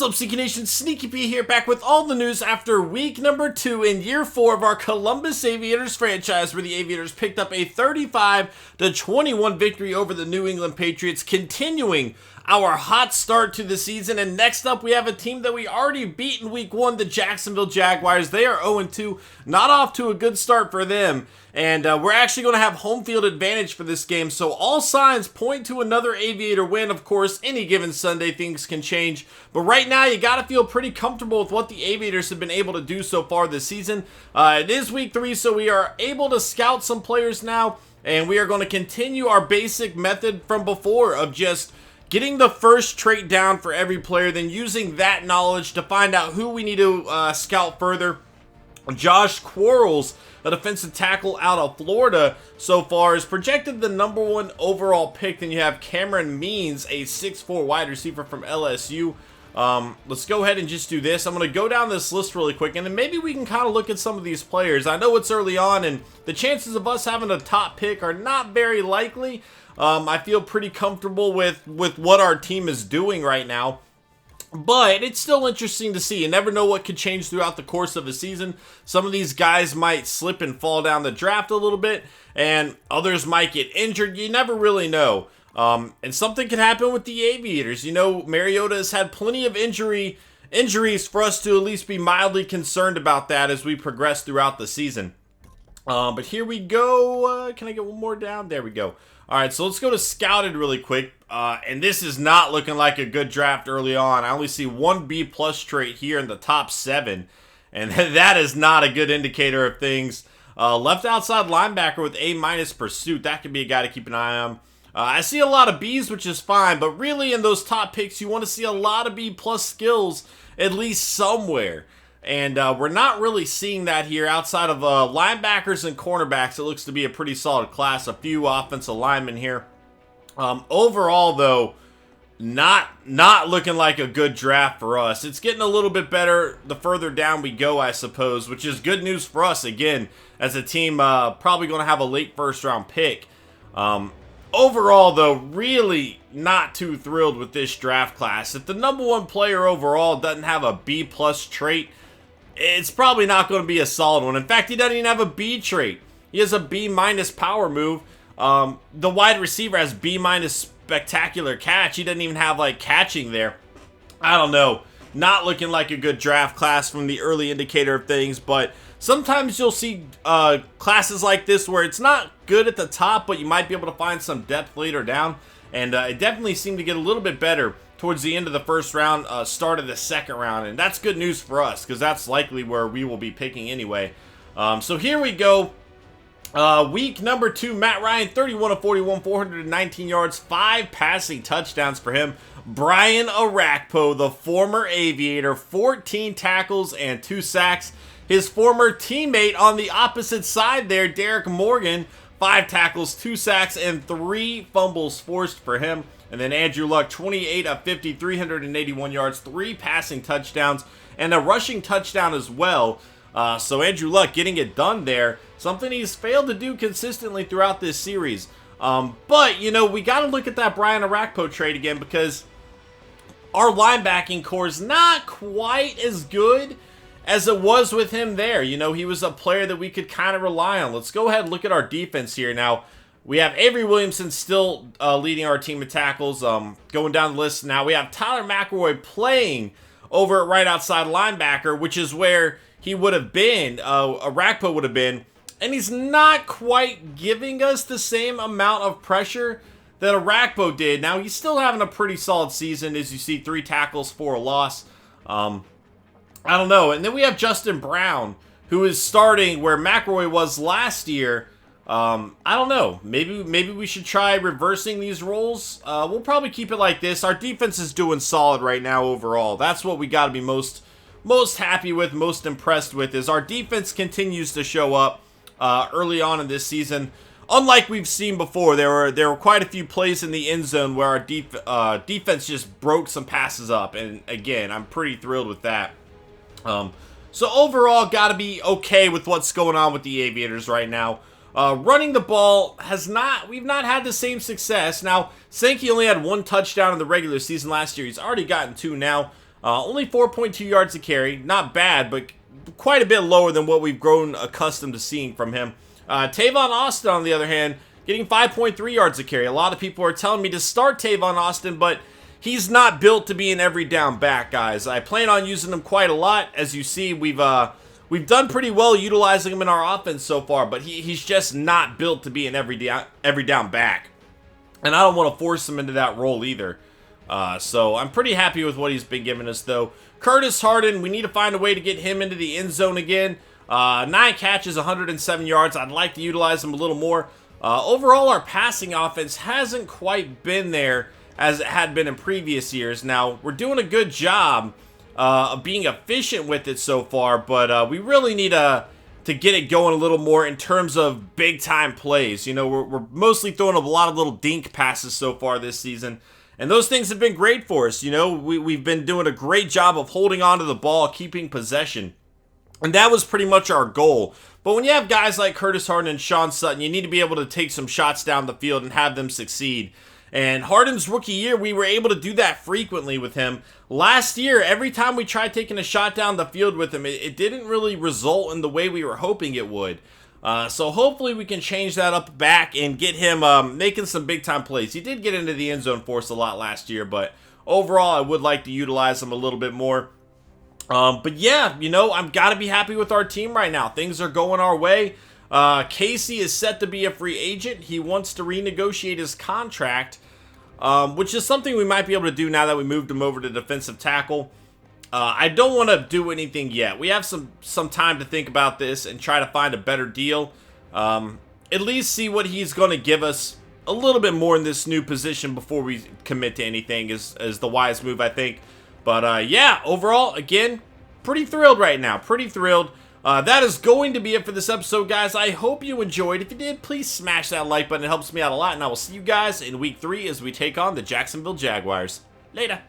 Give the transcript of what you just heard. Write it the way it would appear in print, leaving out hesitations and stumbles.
What's up, Sneaky Nation? Sneaky P here, back with all the news after week number 2 in year 4 of our Columbus Aviators franchise, where the Aviators picked up a 35-21 victory over the New England Patriots, continuing our hot start to the season. And next up, we have a team that we already beat in week 1, the Jacksonville Jaguars. They are 0-2, not off to a good start for them. And we're actually going to have home field advantage for this game, so all signs point to another Aviator win. Of course, any given Sunday, things can change. But right now, you got to feel pretty comfortable with what the Aviators have been able to do so far this season. It is week 3, so we are able to scout some players now. And we are going to continue our basic method from before of just getting the first trait down for every player, then using that knowledge to find out who we need to scout further. Josh Quarles, a defensive tackle out of Florida, so far is projected the #1 overall pick. Then you have Cameron Means, a 6'4" wide receiver from LSU. Let's go ahead and just do this. I'm going to go down this list really quick, and then maybe we can kind of look at some of these players. I know it's early on, and the chances of us having a top pick are not very likely. I feel pretty comfortable with what our team is doing right now. But it's still interesting to see. You never know what could change throughout the course of a season. Some of these guys might slip and fall down the draft a little bit, and others might get injured. You never really know. And something could happen with the Aviators. You know, Mariota has had plenty of injuries for us to at least be mildly concerned about that as we progress throughout the season. But here we go. Can I get one more down? There we go. All right, so let's go to Scouted really quick. And this is not looking like a good draft early on. I only see one B+ trait here in the top 7. And that is not a good indicator of things. Left outside linebacker with A- pursuit. That could be a guy to keep an eye on. I see a lot of Bs, which is fine. But really in those top picks, you want to see a lot of B+ skills at least somewhere. And we're not really seeing that here outside of linebackers and cornerbacks. It looks to be a pretty solid class. A few offensive linemen here. Overall, though, not looking like a good draft for us. It's getting a little bit better the further down we go, I suppose, which is good news for us, again, as a team probably going to have a late first-round pick. Overall, though, really not too thrilled with this draft class. If the #1 player overall doesn't have a B+ trait, it's probably not going to be a solid one. In fact, he doesn't even have a B trait. He has a B- power move. The wide receiver has B- spectacular catch. He doesn't even have, like, catching there. I don't know. Not looking like a good draft class from the early indicator of things, but sometimes you'll see classes like this where it's not good at the top, but you might be able to find some depth later down. And it definitely seemed to get a little bit better towards the end of the first round, start of the second round. And that's good news for us, because that's likely where we will be picking anyway. So here we go. Week number 2, Matt Ryan, 31-41, 419 yards, 5 passing touchdowns for him. Brian Orakpo, the former Aviator, 14 tackles and 2 sacks. His former teammate on the opposite side there, Derek Morgan, 5 tackles, 2 sacks, and 3 fumbles forced for him. And then Andrew Luck, 28 of 50, 381 yards, 3 passing touchdowns, and a rushing touchdown as well. So Andrew Luck getting it done there. Something he's failed to do consistently throughout this series. But, you know, we got to look at that Brian Orakpo trade again, because our linebacking core is not quite as good as it was with him there. You know, he was a player that we could kind of rely on. Let's go ahead and look at our defense here now. We have Avery Williamson still leading our team in tackles. Going down the list now, we have Tyler McElroy playing over at right outside linebacker, which is where he would have been, Orakpo would have been. And he's not quite giving us the same amount of pressure that Orakpo did. Now, he's still having a pretty solid season, as you see, 3 tackles, 4 loss. I don't know. And then we have Justin Brown, who is starting where McElroy was last year. I don't know. Maybe we should try reversing these roles. We'll probably keep it like this. Our defense is doing solid right now overall. That's what we got to be most happy with, most impressed with, is our defense continues to show up early on in this season. Unlike we've seen before, there were quite a few plays in the end zone where our defense just broke some passes up. And again, I'm pretty thrilled with that. So overall, got to be okay with what's going on with the Aviators right now. Running the ball we've not had the same success. Now, Sankey only had 1 touchdown in the regular season last year. He's already gotten 2 now. Only 4.2 yards a carry. Not bad, but quite a bit lower than what we've grown accustomed to seeing from him. Tavon Austin, on the other hand, getting 5.3 yards a carry. A lot of people are telling me to start Tavon Austin, but he's not built to be an every down back, guys. I plan on using him quite a lot. As you see, we've done pretty well utilizing him in our offense so far, but he's just not built to be an every down back. And I don't want to force him into that role either. So I'm pretty happy with what he's been giving us, though. Curtis Harden, we need to find a way to get him into the end zone again. 9 catches, 107 yards. I'd like to utilize him a little more. Overall, our passing offense hasn't quite been there as it had been in previous years. Now, we're doing a good job of being efficient with it so far, but we really need to get it going a little more in terms of big-time plays. You know, we're mostly throwing a lot of little dink passes so far this season, and those things have been great for us. You know, we've been doing a great job of holding on to the ball, keeping possession, and that was pretty much our goal. But when you have guys like Curtis Harden and Sean Sutton, you need to be able to take some shots down the field and have them succeed. And Harden's rookie year, we were able to do that frequently with him. Last year, every time we tried taking a shot down the field with him, it didn't really result in the way we were hoping it would. So hopefully we can change that up back and get him making some big-time plays. He did get into the end zone for us a lot last year, but overall, I would like to utilize him a little bit more. But yeah, you know, I've got to be happy with our team right now. Things are going our way. Casey is set to be a free agent. He wants to renegotiate his contract, which is something we might be able to do now that we moved him over to defensive tackle. I don't want to do anything yet. We have some time to think about this and try to find a better deal. At least see what he's going to give us a little bit more in this new position before we commit to anything is the wise move, I think. But yeah, overall, again, pretty thrilled right now. Pretty thrilled. That is going to be it for this episode, guys. I hope you enjoyed. If you did, please smash that like button. It helps me out a lot. And I will see you guys in week 3 as we take on the Jacksonville Jaguars. Later.